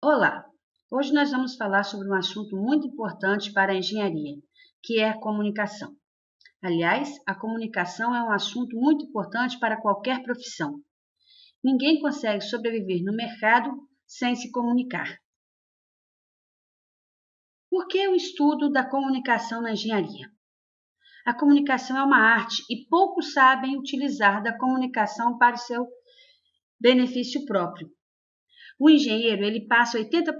Olá! Hoje nós vamos falar sobre um assunto muito importante para a engenharia, que é a comunicação. Aliás, a comunicação é um assunto muito importante para qualquer profissão. Ninguém consegue sobreviver no mercado sem se comunicar. Por que o estudo da comunicação na engenharia? A comunicação é uma arte e poucos sabem utilizar da comunicação para o seu benefício próprio. O engenheiro, ele passa 80%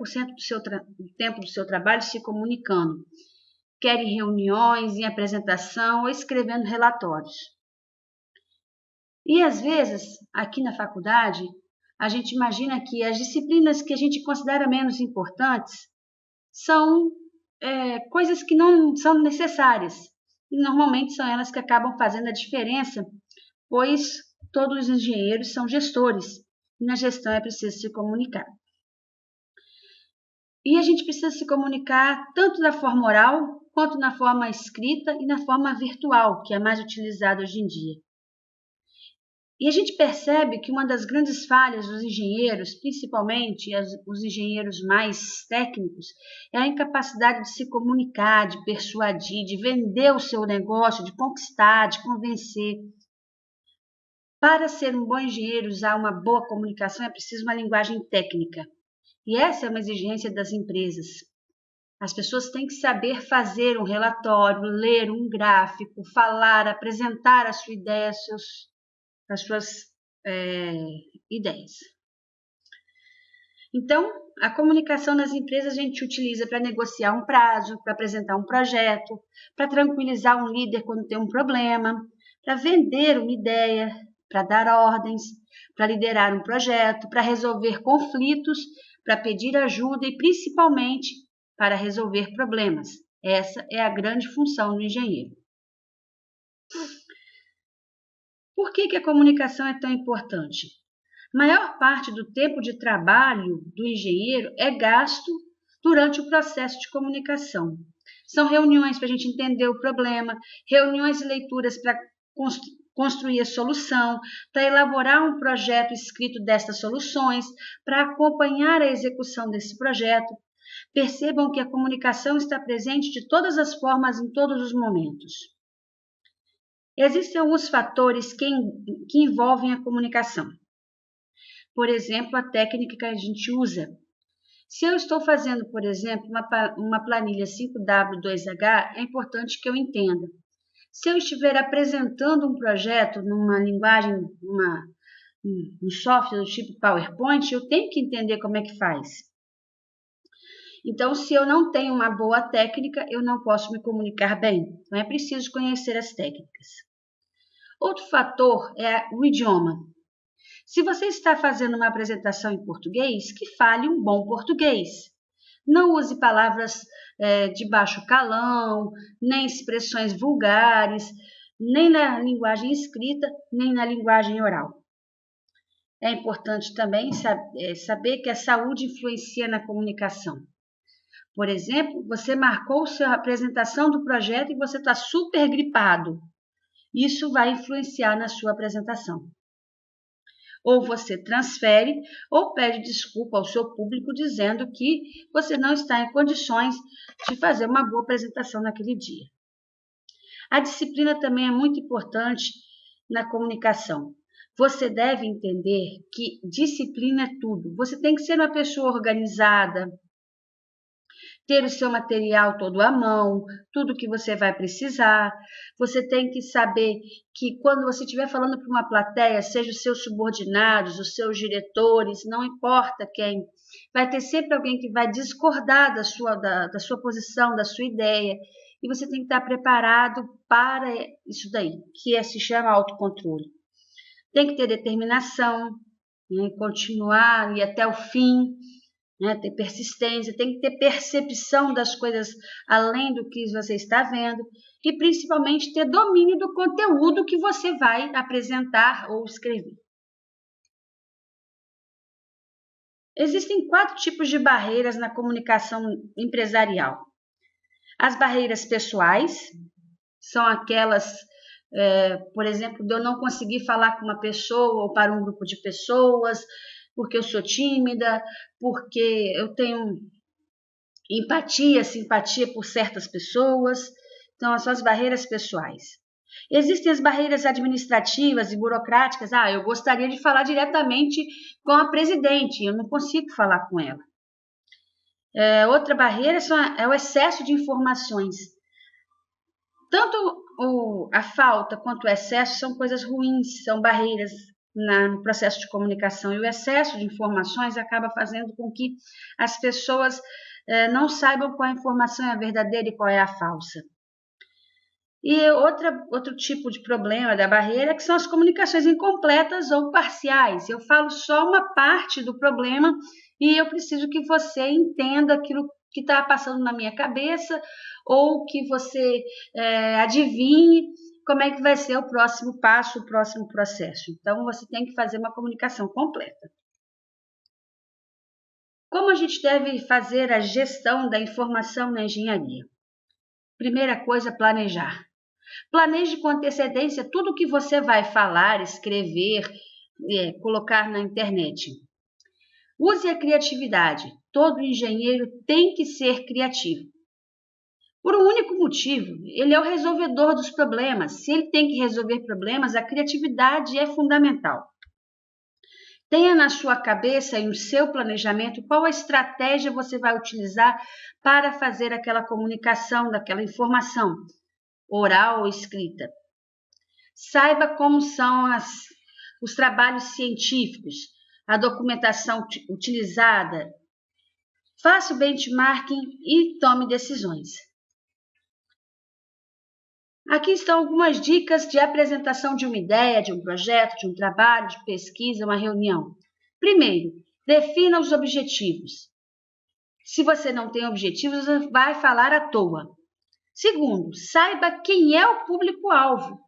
do tempo do seu trabalho se comunicando, quer em reuniões, em apresentação ou escrevendo relatórios. E às vezes, aqui na faculdade, a gente imagina que as disciplinas que a gente considera menos importantes são coisas que não são necessárias. E normalmente são elas que acabam fazendo a diferença, pois todos os engenheiros são gestores. E na gestão é preciso se comunicar. E a gente precisa se comunicar tanto da forma oral, quanto na forma escrita e na forma virtual, que é mais utilizada hoje em dia. E a gente percebe que uma das grandes falhas dos engenheiros, principalmente os engenheiros mais técnicos, é a incapacidade de se comunicar, de persuadir, de vender o seu negócio, de conquistar, de convencer. Para ser um bom engenheiro, usar uma boa comunicação, é preciso uma linguagem técnica. E essa é uma exigência das empresas. As pessoas têm que saber fazer um relatório, ler um gráfico, falar, apresentar a sua ideia, as suas ideias. Então, a comunicação nas empresas a gente utiliza para negociar um prazo, para apresentar um projeto, para tranquilizar um líder quando tem um problema, para vender uma ideia, para dar ordens, para liderar um projeto, para resolver conflitos, para pedir ajuda e principalmente para resolver problemas. Essa é a grande função do engenheiro. Por que a comunicação é tão importante? A maior parte do tempo de trabalho do engenheiro é gasto durante o processo de comunicação. São reuniões para a gente entender o problema, reuniões e leituras para construir a solução, para elaborar um projeto escrito destas soluções, para acompanhar a execução desse projeto. Percebam que a comunicação está presente de todas as formas em todos os momentos. Existem alguns fatores que envolvem a comunicação. Por exemplo, a técnica que a gente usa. Se eu estou fazendo, por exemplo, uma planilha 5W2H, é importante que eu entenda. Se eu estiver apresentando um projeto numa linguagem, um software do tipo PowerPoint, eu tenho que entender como é que faz. Então, se eu não tenho uma boa técnica, eu não posso me comunicar bem. Então, é preciso conhecer as técnicas. Outro fator é o idioma. Se você está fazendo uma apresentação em português, que fale um bom português. Não use palavras de baixo calão, nem expressões vulgares, nem na linguagem escrita, nem na linguagem oral. É importante também saber que a saúde influencia na comunicação. Por exemplo, você marcou sua apresentação do projeto e você está super gripado. Isso vai influenciar na sua apresentação. Ou você transfere ou pede desculpa ao seu público dizendo que você não está em condições de fazer uma boa apresentação naquele dia. A disciplina também é muito importante na comunicação. Você deve entender que disciplina é tudo. Você tem que ser uma pessoa organizada, ter o seu material todo à mão, tudo que você vai precisar. Você tem que saber que quando você estiver falando para uma plateia, seja os seus subordinados, os seus diretores, não importa quem, vai ter sempre alguém que vai discordar da sua posição, da sua ideia. E você tem que estar preparado para isso daí, que se chama autocontrole. Tem que ter determinação, continuar e até o fim. Ter persistência, tem que ter percepção das coisas além do que você está vendo e principalmente ter domínio do conteúdo que você vai apresentar ou escrever. Existem 4 tipos de barreiras na comunicação empresarial. As barreiras pessoais são aquelas, por exemplo, de eu não conseguir falar com uma pessoa ou para um grupo de pessoas, porque eu sou tímida, porque eu tenho empatia, simpatia por certas pessoas. Então, são as barreiras pessoais. Existem as barreiras administrativas e burocráticas. Eu gostaria de falar diretamente com a presidente, eu não consigo falar com ela. Outra barreira é o excesso de informações. Tanto a falta quanto o excesso são coisas ruins, são barreiras no processo de comunicação. E o excesso de informações acaba fazendo com que as pessoas não saibam qual a informação é a verdadeira e qual é a falsa. E outro tipo de problema da barreira é que são as comunicações incompletas ou parciais. Eu falo só uma parte do problema e eu preciso que você entenda aquilo que está passando na minha cabeça ou que você adivinhe como é que vai ser o próximo passo, o próximo processo. Então, você tem que fazer uma comunicação completa. Como a gente deve fazer a gestão da informação na engenharia? Primeira coisa, planejar. Planeje com antecedência tudo o que você vai falar, escrever, colocar na internet. Use a criatividade. Todo engenheiro tem que ser criativo. Por um único motivo, ele é o resolvedor dos problemas. Se ele tem que resolver problemas, a criatividade é fundamental. Tenha na sua cabeça e no seu planejamento qual a estratégia você vai utilizar para fazer aquela comunicação, daquela informação, oral ou escrita. Saiba como são os trabalhos científicos, a documentação utilizada. Faça o benchmarking e tome decisões. Aqui estão algumas dicas de apresentação de uma ideia, de um projeto, de um trabalho, de pesquisa, uma reunião. Primeiro, defina os objetivos. Se você não tem objetivos, você vai falar à toa. Segundo, saiba quem é o público-alvo.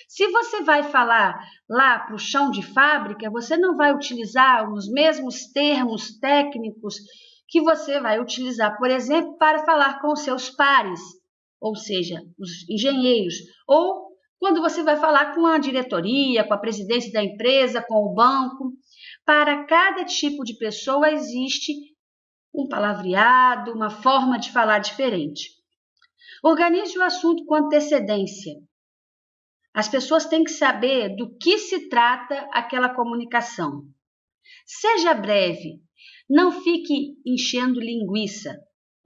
Se você vai falar lá para o chão de fábrica, você não vai utilizar os mesmos termos técnicos que você vai utilizar, por exemplo, para falar com os seus pares, ou seja, os engenheiros, ou quando você vai falar com a diretoria, com a presidência da empresa, com o banco. Para cada tipo de pessoa existe um palavreado, uma forma de falar diferente. Organize o assunto com antecedência. As pessoas têm que saber do que se trata aquela comunicação. Seja breve, não fique enchendo linguiça.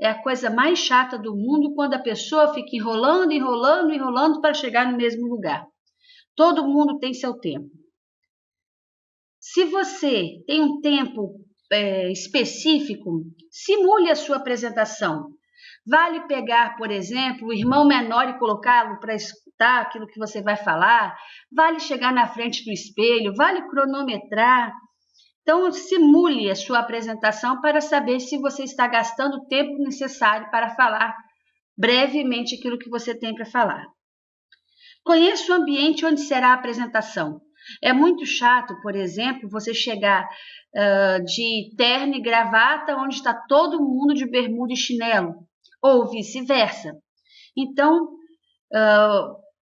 É a coisa mais chata do mundo quando a pessoa fica enrolando para chegar no mesmo lugar. Todo mundo tem seu tempo. Se você tem um tempo específico, simule a sua apresentação. Vale pegar, por exemplo, o irmão menor e colocá-lo para escutar aquilo que você vai falar. Vale chegar na frente do espelho, vale cronometrar. Então, simule a sua apresentação para saber se você está gastando o tempo necessário para falar brevemente aquilo que você tem para falar. Conheça o ambiente onde será a apresentação. É muito chato, por exemplo, você chegar de terno e gravata onde está todo mundo de bermuda e chinelo, ou vice-versa. Então,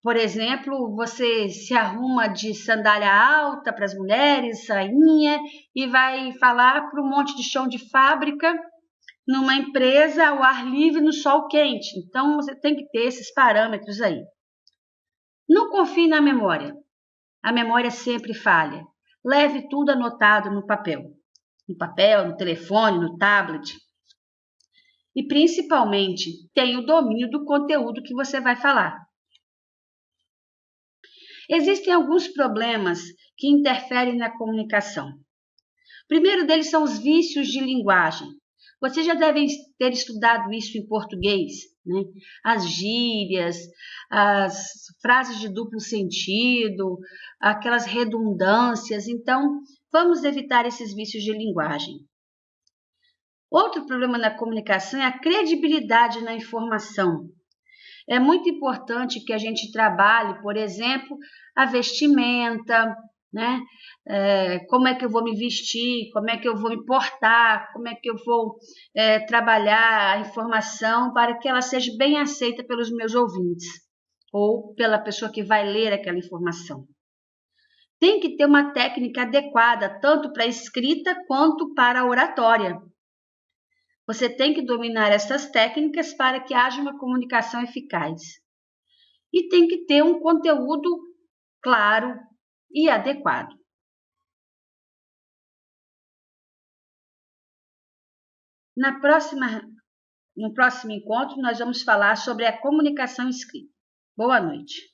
por exemplo, você se arruma de sandália alta para as mulheres, sainha, e vai falar para um monte de chão de fábrica, numa empresa ao ar livre, no sol quente. Então, você tem que ter esses parâmetros aí. Não confie na memória. A memória sempre falha. Leve tudo anotado no papel. No papel, no telefone, no tablet. E, principalmente, tenha o domínio do conteúdo que você vai falar. Existem alguns problemas que interferem na comunicação. O primeiro deles são os vícios de linguagem. Vocês já devem ter estudado isso em português, né? As gírias, as frases de duplo sentido, aquelas redundâncias. Então, vamos evitar esses vícios de linguagem. Outro problema na comunicação é a credibilidade na informação. É muito importante que a gente trabalhe, por exemplo, a vestimenta, né? Como é que eu vou me vestir, como é que eu vou me portar, como é que eu vou trabalhar a informação para que ela seja bem aceita pelos meus ouvintes ou pela pessoa que vai ler aquela informação. tem que ter uma técnica adequada, tanto para a escrita quanto para a oratória. Você tem que dominar essas técnicas para que haja uma comunicação eficaz. E tem que ter um conteúdo claro e adequado. No próximo encontro, nós vamos falar sobre a comunicação escrita. Boa noite.